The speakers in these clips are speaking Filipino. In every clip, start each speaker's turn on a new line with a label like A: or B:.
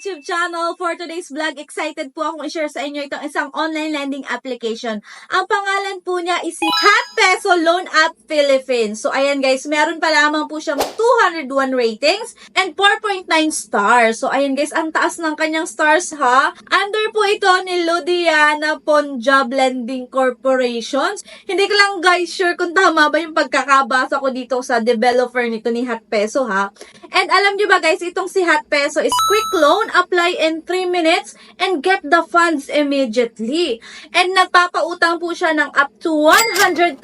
A: YouTube channel. For today's vlog, excited po akong i-share sa inyo itong isang online lending application. Ang pangalan po niya is si Hot Peso Loan App Philippines. So ayan guys, meron pa lamang po siyang 201 ratings and 4.9 stars. So ayan guys, ang taas ng kanyang stars ha. Under po ito ni Ludiana Ponjab Lending Corporations. Hindi ko lang guys sure kung tama ba yung pagkakabasa ko dito sa developer nito ni Hot Peso ha. And alam nyo ba guys, itong si Hot Peso is quick loan, apply in 3 minutes, and get the funds immediately. And nagpapautang po siya ng up to 100,000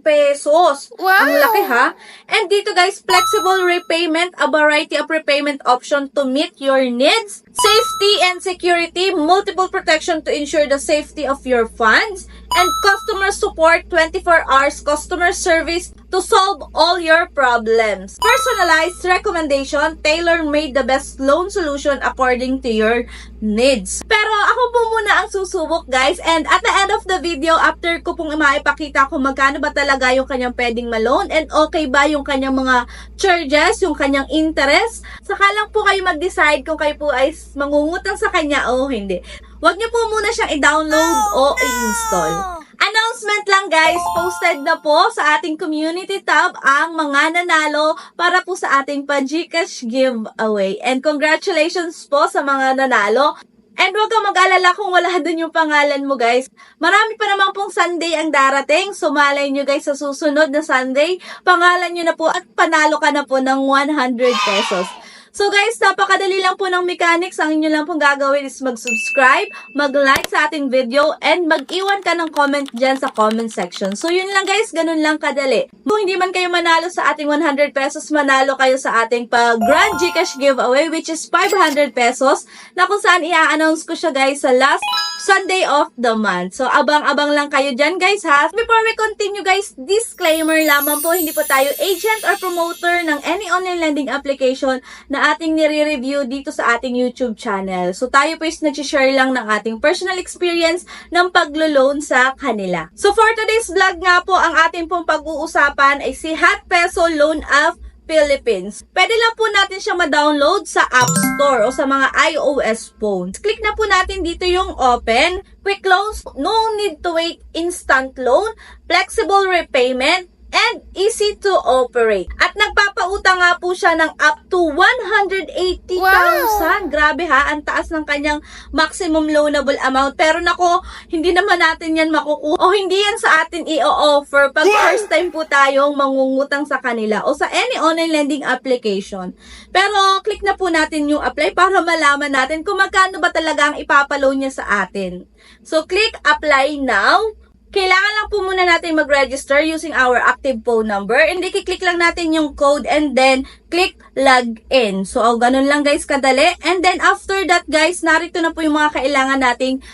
A: pesos.
B: Wow!
A: Ang laki ha. And dito guys, flexible repayment, a variety of repayment option to meet your needs, safety and security, multiple protection to ensure the safety of your funds, and customer support, 24 hours customer service to solve all your problems. Personalized recommendation, tailor-made the best loan solution according to your needs. Pero ako po muna ang susubok guys, and at the end of the video, after ko pong maipakita kung magkano ba talaga yung kanyang pwedeng ma-loan and okay ba yung kanyang mga charges, yung kanyang interest, saka lang po kayo mag-decide kung kayo po ay mangungutang sa kanya o hindi. Huwag niyo po muna siyang i-download o i-install. Announcement lang guys, posted na po sa ating community tab ang mga nanalo para po sa ating pa-GCash giveaway. And congratulations po sa mga nanalo. And huwag kang mag-alala kung wala dun yung pangalan mo guys. Marami pa naman pong Sunday ang darating. So malay nyo guys sa susunod na Sunday, pangalan nyo na po at panalo ka na po ng 100 pesos. So guys, napakadali lang po ng mechanics. Ang inyo lang pong gagawin is mag-subscribe, mag-like sa ating video, and mag-iwan ka ng comment dyan sa comment section. So yun lang guys, ganun lang kadali. Kung hindi man kayo manalo sa ating 100 pesos, manalo kayo sa ating Grand GCash giveaway which is 500 pesos na kung saan i-announce ko siya guys sa last Sunday of the month. So abang-abang lang kayo dyan guys ha. Before we continue guys, disclaimer lamang po, hindi po tayo agent or promoter ng any online lending application na ating nire-review dito sa ating YouTube channel. So tayo po is nag-share lang ng ating personal experience ng paglo-loan sa kanila. So for today's vlog nga po, ang ating pong pag-uusapan ay si Hot Peso Loan App Philippines. Pwede lang po natin siya ma-download sa App Store o sa mga iOS phones. Click na po natin dito yung open, quick loans, no need to wait, instant loan, flexible repayment, and easy to operate. At nagpapautang nga po siya ng up to 180,000.
B: Wow!
A: Grabe ha, ang taas ng kanyang maximum loanable amount. Pero nako, hindi naman natin yan makukuha o hindi yan sa atin i-offer pag first time po tayong mangungutang sa kanila o sa any online lending application. Pero click na po natin yung apply para malaman natin kung magkano ba talaga ang ipapaloan niya sa atin. So click apply now. Kailangan lang po muna natin mag-register using our active phone number. And i-click lang natin yung code and then click login. So, ganun lang guys kadali. And then after that guys, narito na po yung mga kailangan nating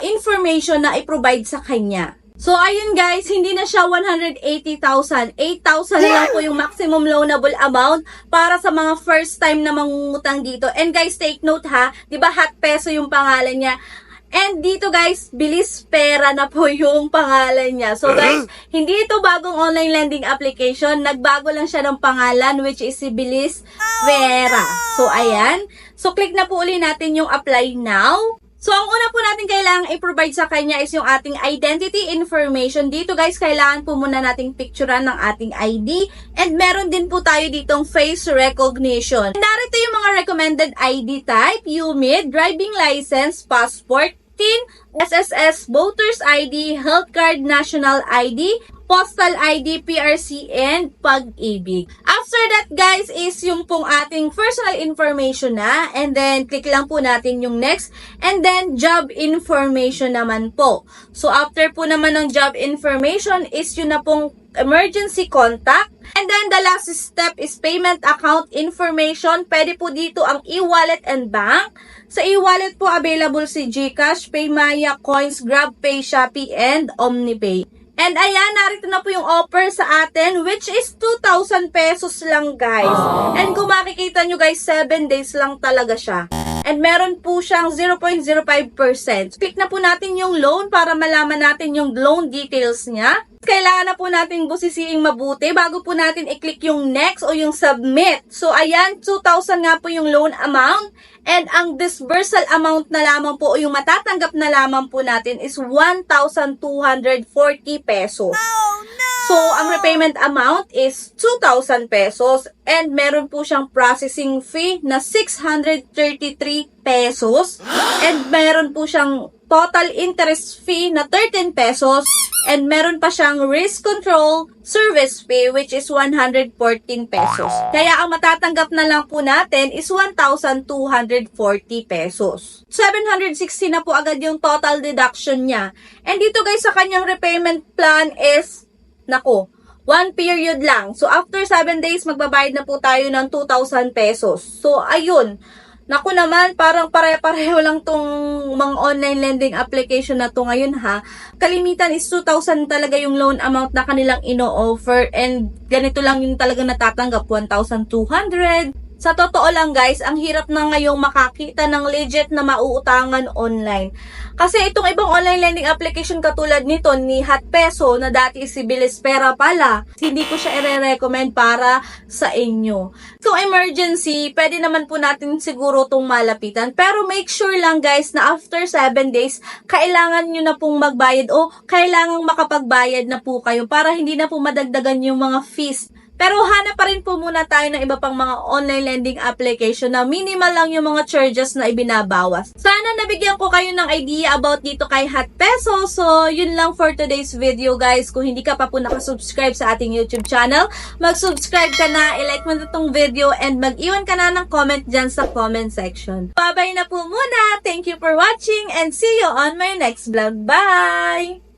A: information na i-provide sa kanya. So, ayun guys, hindi na siya 180,000. 8,000 na lang po yung maximum loanable amount para sa mga first time na mangungutang dito. And guys, take note ha, di ba Hot Peso yung pangalan niya? And dito guys, Bilis Pera na po yung pangalan niya. So guys, hindi ito bagong online lending application. Nagbago lang siya ng pangalan which is si Bilis Pera. So ayan. So click na po uli natin yung apply now. So ang una po natin kailangang i-provide sa kanya is yung ating identity information. Dito guys, kailangan po muna nating picturean ng ating ID. And meron din po tayo ditong face recognition. Narito yung mga recommended ID type, UMID, driving license, passport, SSS, Voters ID, Health Card, National ID, Postal ID, PRC, and Pag-ibig. After that guys is yung pong ating personal information na, and then click lang po natin yung next, and then job information naman po. So after po naman ng job information is yun na pong emergency contact. And then the last step is payment account information. Pwede po dito ang e-wallet and bank. Sa e-wallet po available si GCash, Paymaya, Coins, GrabPay, Shopee, and OmniPay. And ayan, narito na po yung offer sa atin which is 2,000 pesos lang guys. And kung makikita nyo guys, 7 days lang talaga siya. And meron po siyang 0.05%. Click na po natin yung loan para malaman natin yung loan details niya. Kailangan na po natin busisiing mabuti bago po natin i-click yung next o yung submit. So, ayan, 2,000 nga po yung loan amount. And ang disbursal amount na lamang po o yung matatanggap na lamang po natin is 1,240 pesos. So, ang repayment amount is 2,000 pesos. And meron po siyang processing fee na 633 pesos. And meron po siyang total interest fee na 13 pesos. And meron pa siyang risk control service fee which is 114 pesos. Kaya ang matatanggap na lang po natin is 1,240 pesos. 760 na po agad yung total deduction niya. And dito guys sa kanyang repayment plan is, nako, 1 period lang. So after 7 days magbabayad na po tayo ng 2,000 pesos. So ayun. Naku naman, parang pare-pareho lang tong mga online lending application na to ngayon ha. Kalimitan is 2,000 talaga yung loan amount na kanilang ino-offer and ganito lang yung talaga natatanggap, 1,200. Sa totoo lang guys, ang hirap na ngayong makakita ng legit na mauutangan online. Kasi itong ibang online lending application katulad nito ni Hot Peso na dati si Bilis Pera pala, hindi ko siya i-recommend para sa inyo. Kung emergency, pwede naman po natin siguro itong malapitan. Pero make sure lang guys na after 7 days, kailangan nyo na pong magbayad o kailangang makapagbayad na po kayo para hindi na po madagdagan yung mga fees. Pero hanap pa rin po muna tayo ng iba pang mga online lending application na minimal lang yung mga charges na ibinabawas. Sana nabigyan ko kayo ng idea about dito kay Hot Peso. So, yun lang for today's video guys. Kung hindi ka pa po nakasubscribe sa ating YouTube channel, mag-subscribe ka na, i-like mo na itong video, and mag-iwan ka na ng comment dyan sa comment section. Bye-bye na po muna! Thank you for watching and see you on my next vlog. Bye!